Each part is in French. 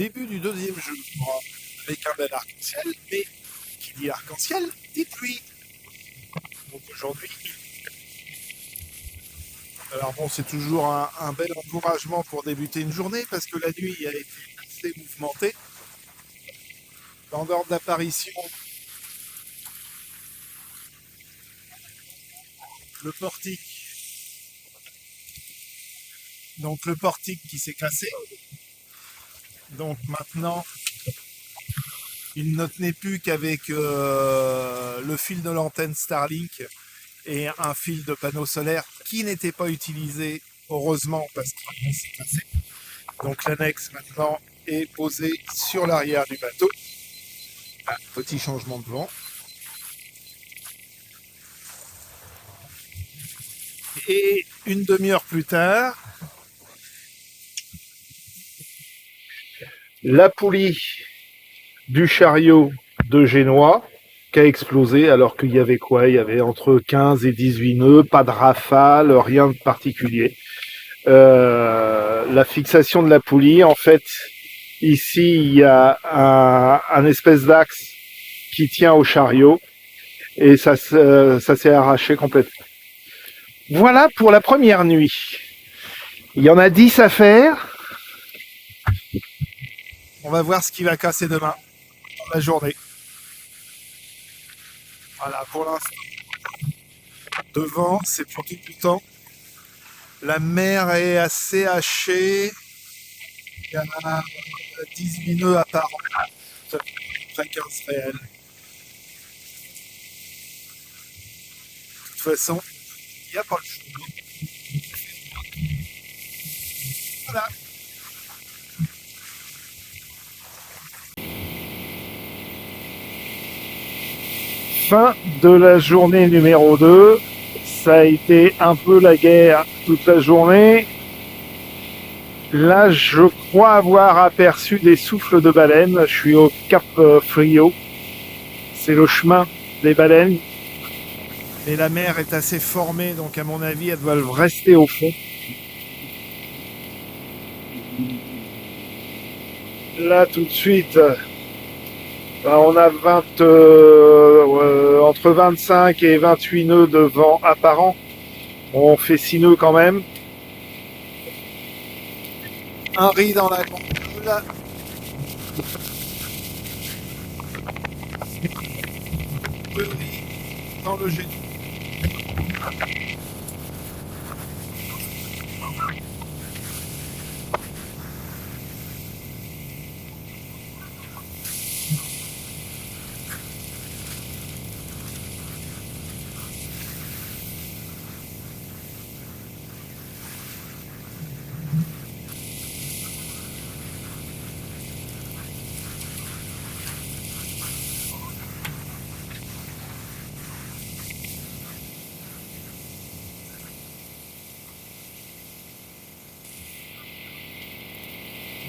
début du deuxième jour, avec un bel arc-en-ciel, mais qui dit arc-en-ciel dit pluie. Donc aujourd'hui, alors bon, c'est toujours un bel encouragement pour débuter une journée parce que la nuit a été assez mouvementée. Dans l'ordre d'apparition, le portique. Donc le portique qui s'est cassé. Donc maintenant, il ne tenait plus qu'avec le fil de l'antenne Starlink et un fil de panneau solaire qui n'était pas utilisé, heureusement, parce qu'il s'est cassé. Donc l'annexe maintenant est posée sur l'arrière du bateau. Ah, petit changement de vent. Et une demi-heure plus tard, la poulie du chariot de Génois qui a explosé alors qu'il y avait quoi? Il y avait entre 15 et 18 nœuds, pas de rafale, rien de particulier. La fixation de la poulie, en fait, ici il y a un espèce d'axe qui tient au chariot et ça s'est arraché complètement. Voilà pour la première nuit. Il y en a 10 à faire. On va voir ce qui va casser demain, dans la journée. Voilà, pour l'instant. Devant, c'est plutôt tout le temps. La mer est assez hachée. Il y en a 18 nœuds à part. Ça fait 15 réels. De toute façon, il n'y a pas le choix. Voilà. Fin de la journée numéro 2. Ça a été un peu la guerre toute la journée. Là, je crois avoir aperçu des souffles de baleines. Je suis au Cap Frio. C'est le chemin des baleines. Et la mer est assez formée, donc à mon avis, elles doivent rester au fond. Là, tout de suite, on a entre 25 et 28 nœuds de vent apparent. On fait 6 nœuds quand même. Un riz dans la gondole. Deux riz dans le jet.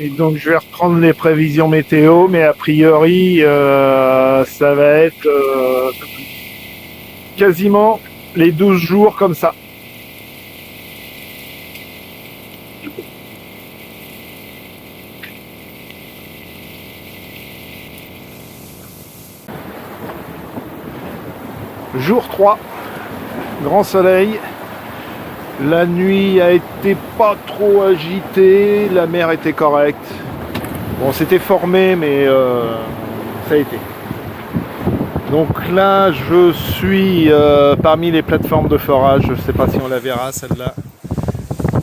Et donc je vais reprendre les prévisions météo, mais a priori ça va être quasiment les 12 jours comme ça. Jour 3, grand soleil. La nuit a été pas trop agitée, la mer était correcte. Bon, c'était formé, mais ça a été. Donc là, je suis parmi les plateformes de forage. Je ne sais pas si on la verra, celle-là.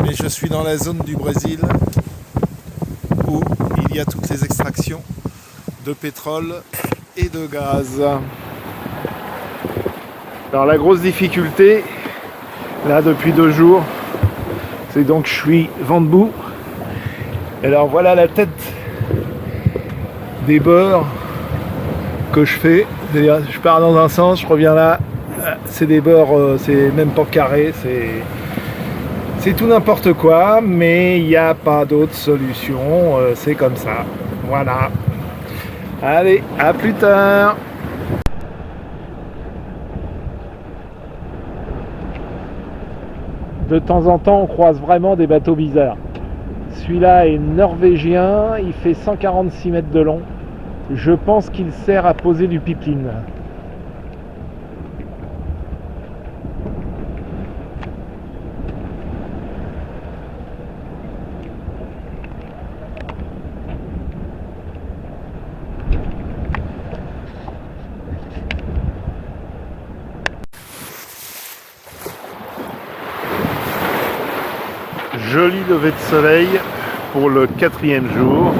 Mais je suis dans la zone du Brésil où il y a toutes les extractions de pétrole et de gaz. Alors la grosse difficulté, là depuis 2 jours, c'est donc je suis vent debout. Alors voilà la tête des bords que je fais. C'est-à-dire, je pars dans un sens, je reviens là, c'est des bords, c'est même pas carré, c'est tout n'importe quoi, mais il n'y a pas d'autre solution, c'est comme ça. Voilà. Allez, à plus tard. De temps en temps, on croise vraiment des bateaux bizarres. Celui-là est norvégien, il fait 146 mètres de long. Je pense qu'il sert à poser du pipeline. Joli lever de soleil pour le 4e jour.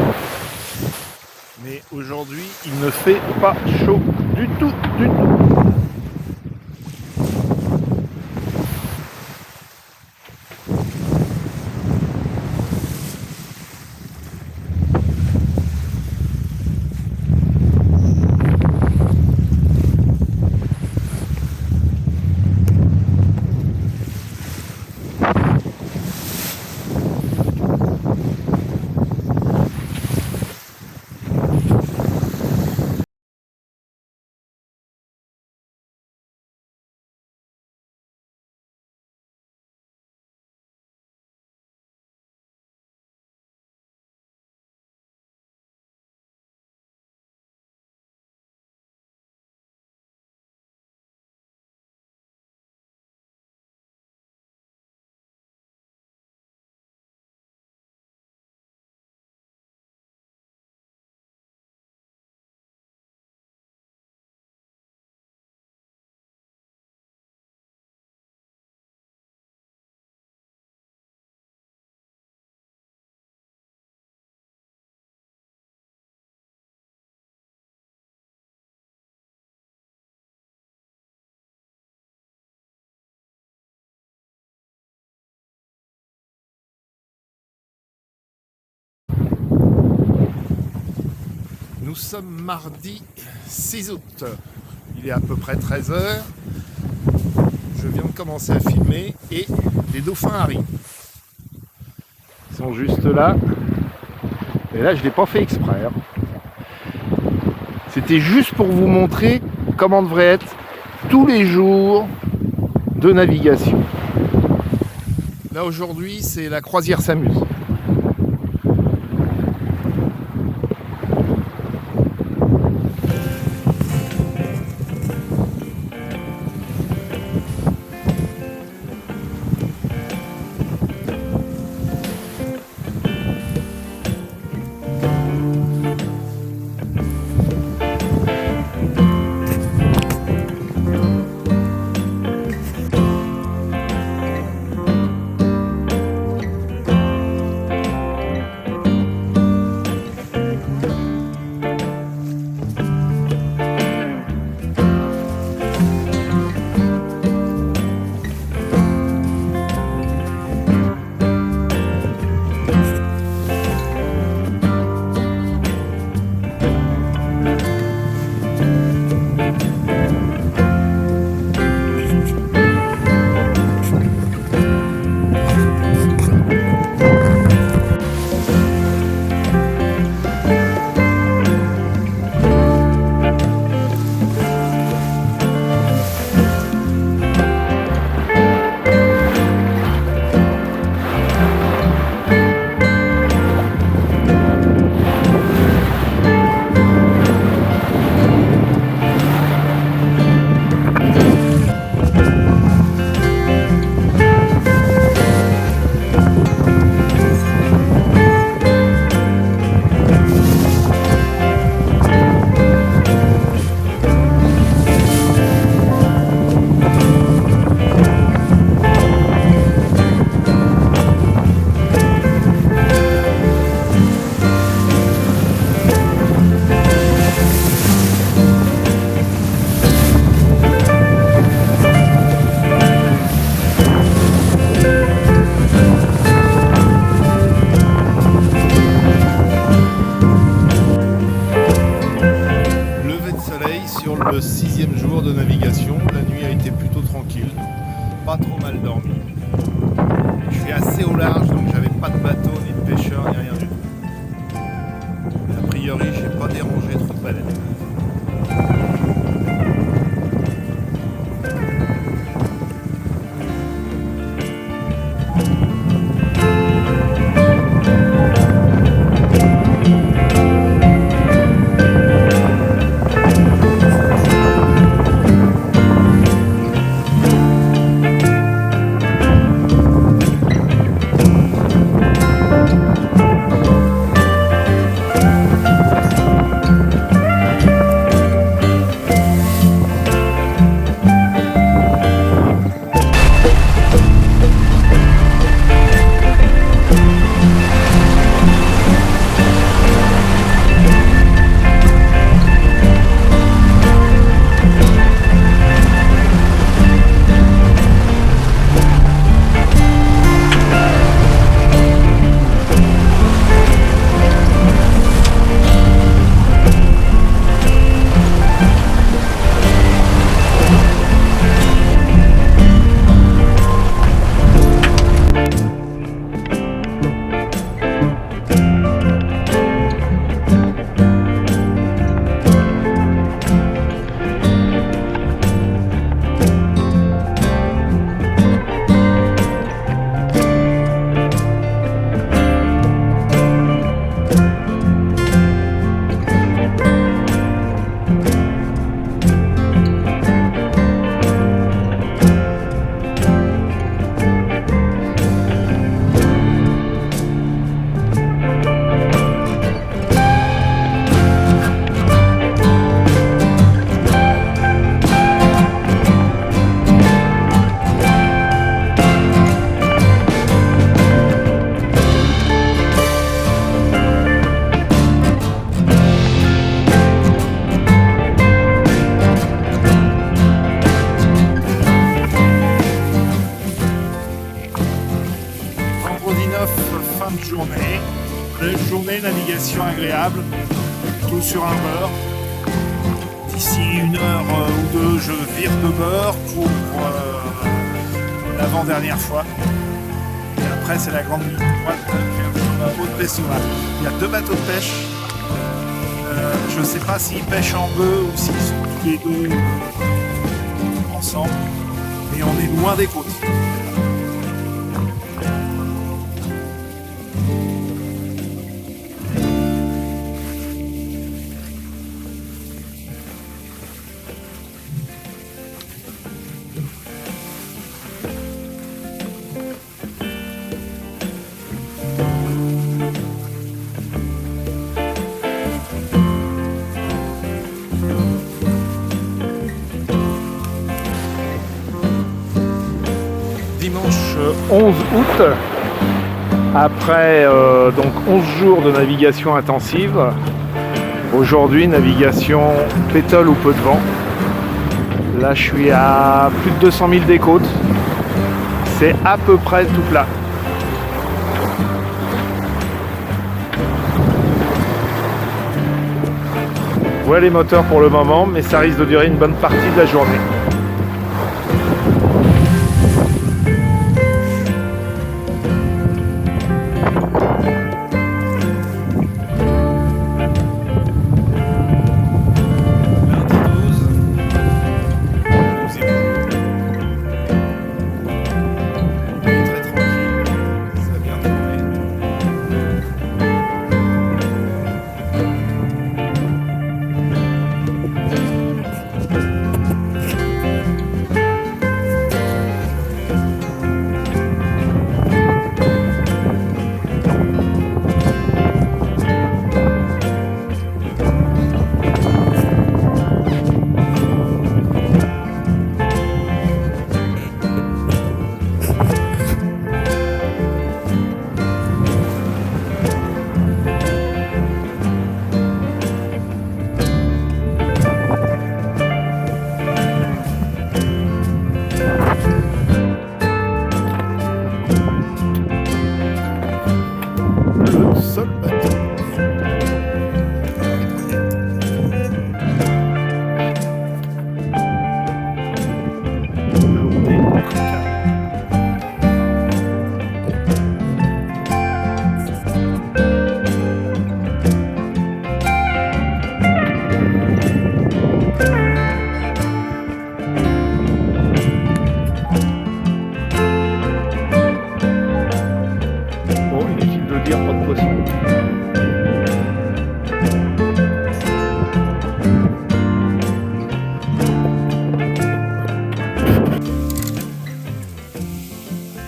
Mais aujourd'hui, il ne fait pas chaud du tout, du tout. Nous sommes mardi 6 août. Il est à peu près 13 h. Je viens de commencer à filmer et les dauphins arrivent. Ils sont juste là. Et là, je ne l'ai pas fait exprès. C'était juste pour vous montrer comment devrait être tous les jours de navigation. Là, aujourd'hui, c'est la croisière s'amuse. Le 6e jour de navigation, la nuit a été plutôt tranquille, pas trop mal dormi. Je suis assez au large, donc j'avais pas de bateau, ni de pêcheur, ni rien du tout. A priori, j'ai pas dérangé trop de baleines. navigation agréable, plutôt sur un beurre. D'ici 1 heure ou 2, je vire de bord pour l'avant-dernière fois. Et après, c'est la grande ligne droite vers Haute-Pessoa. Il y a 2 bateaux de pêche. Je ne sais pas s'ils pêchent en bœuf ou s'ils sont tous les deux ensemble. Mais on est loin des côtes. Dimanche 11 août, après donc 11 jours de navigation intensive, aujourd'hui navigation pétole ou peu de vent. Là je suis à plus de 200 000 des côtes, c'est à peu près tout plat. Voilà les moteurs pour le moment, mais ça risque de durer une bonne partie de la journée.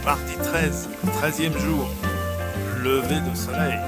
Mardi 13, 13e jour, lever de soleil.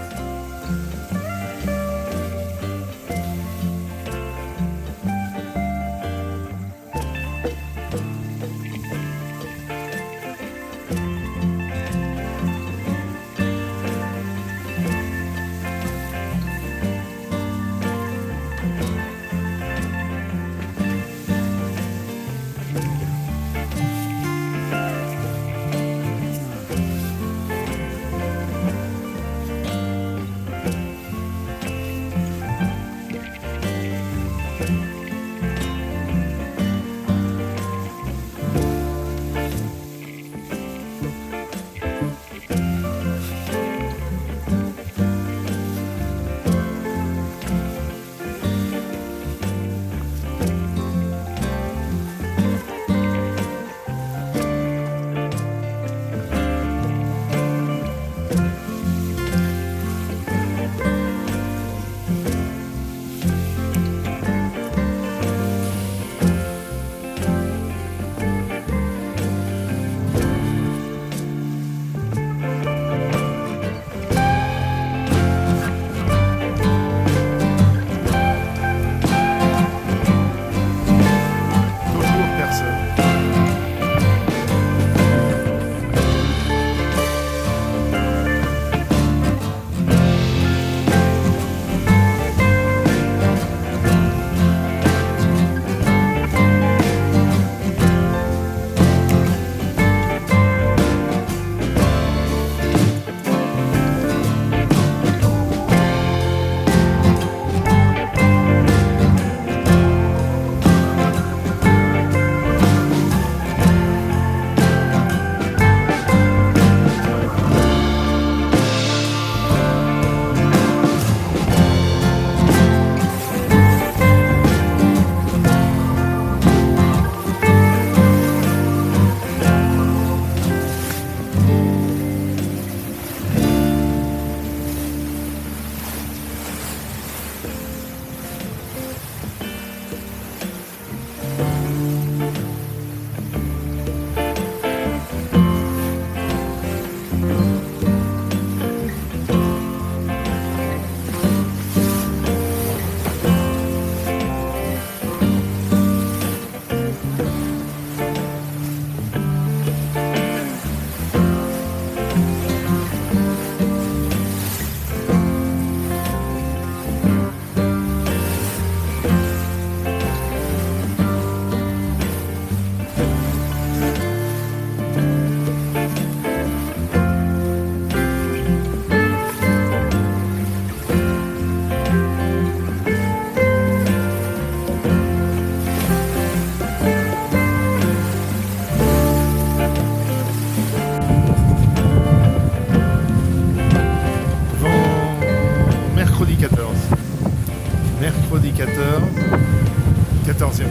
Mercredi 14e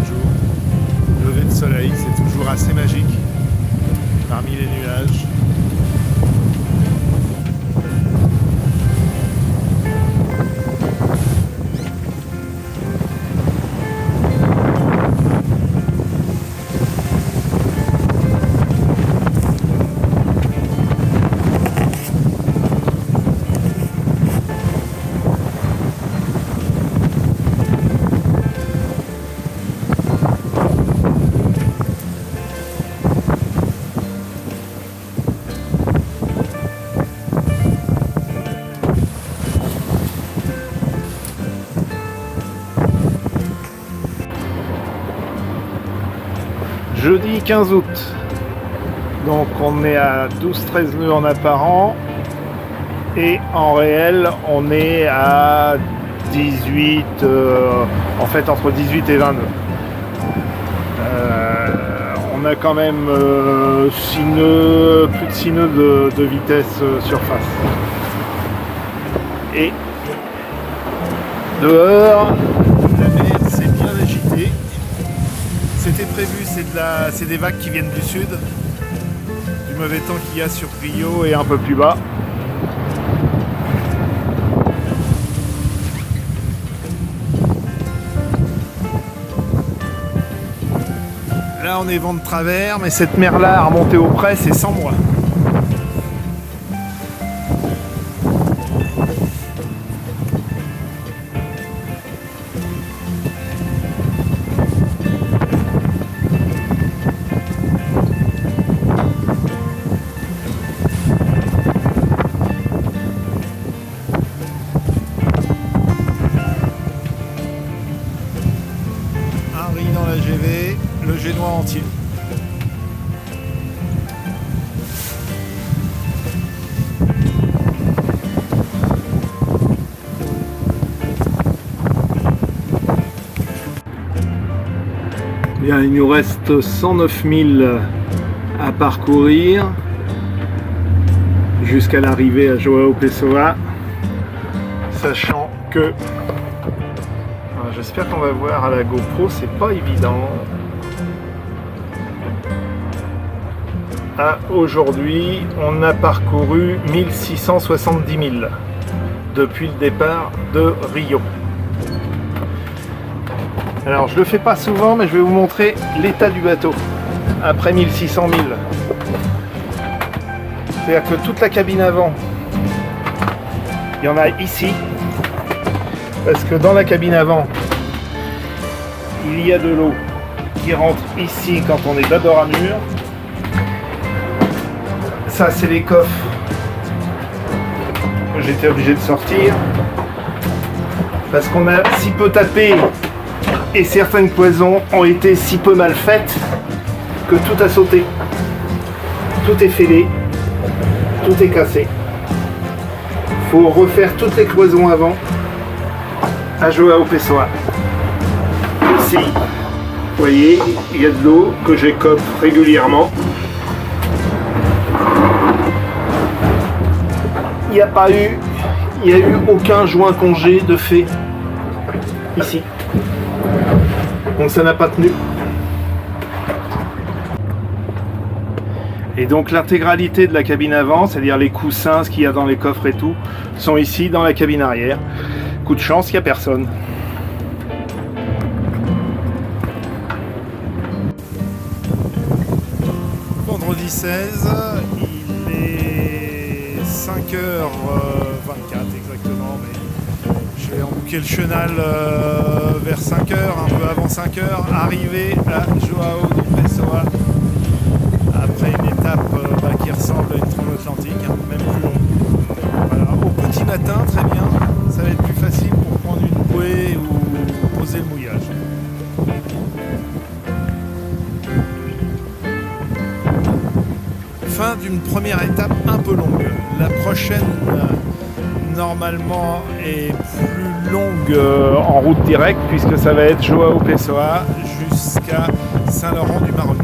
jour, lever de soleil, c'est toujours assez magique parmi les nuages. Jeudi 15 août, donc on est à 12-13 nœuds en apparent et en réel on est à 18, en fait entre 18 et 20 nœuds. On a quand même 6 nœuds, plus de 6 nœuds de vitesse surface. Et dehors, la mer s'est bien agitée. C'était prévu, c'est des vagues qui viennent du sud, du mauvais temps qu'il y a sur Rio et un peu plus bas. Là on est vent de travers, mais cette mer-là à remonter au près, c'est sans moi. Dans la GV, le génois entier. Bien, il nous reste 109 000 à parcourir jusqu'à l'arrivée à João Pessoa, sachant que j'espère qu'on va voir à la GoPro, c'est pas évident. Aujourd'hui, on a parcouru 1670 000 depuis le départ de Rio. Alors, je le fais pas souvent, mais je vais vous montrer l'état du bateau après 1600 000. C'est-à-dire que toute la cabine avant, il y en a ici, parce que dans la cabine avant, il y a de l'eau qui rentre ici quand on est d'abord à mur. Ça, c'est les coffres que j'étais obligé de sortir parce qu'on a si peu tapé et certaines cloisons ont été si peu mal faites que tout a sauté. Tout est fêlé, tout est cassé. Faut refaire toutes les cloisons avant à João Pessoa. Ici, vous voyez, il y a de l'eau que j'écope régulièrement. Il n'y a eu aucun joint congé de fait ici. Donc ça n'a pas tenu. Et donc l'intégralité de la cabine avant, c'est-à-dire les coussins, ce qu'il y a dans les coffres et tout, sont ici dans la cabine arrière. Coup de chance, il n'y a personne. Vendredi 16, il est 5h24 exactement, mais j'ai embouqué le chenal vers 5h, un peu avant 5h, arrivé à João Pessoa après une étape qui ressemble à une transatlantique, même plus longue. Voilà, au petit matin, très bien, ça va être plus facile pour prendre une bouée ou poser le mouillage. Fin d'une première étape un peu longue. La prochaine, normalement, est plus longue en route directe, puisque ça va être João Pessoa jusqu'à Saint-Laurent-du-Maroni.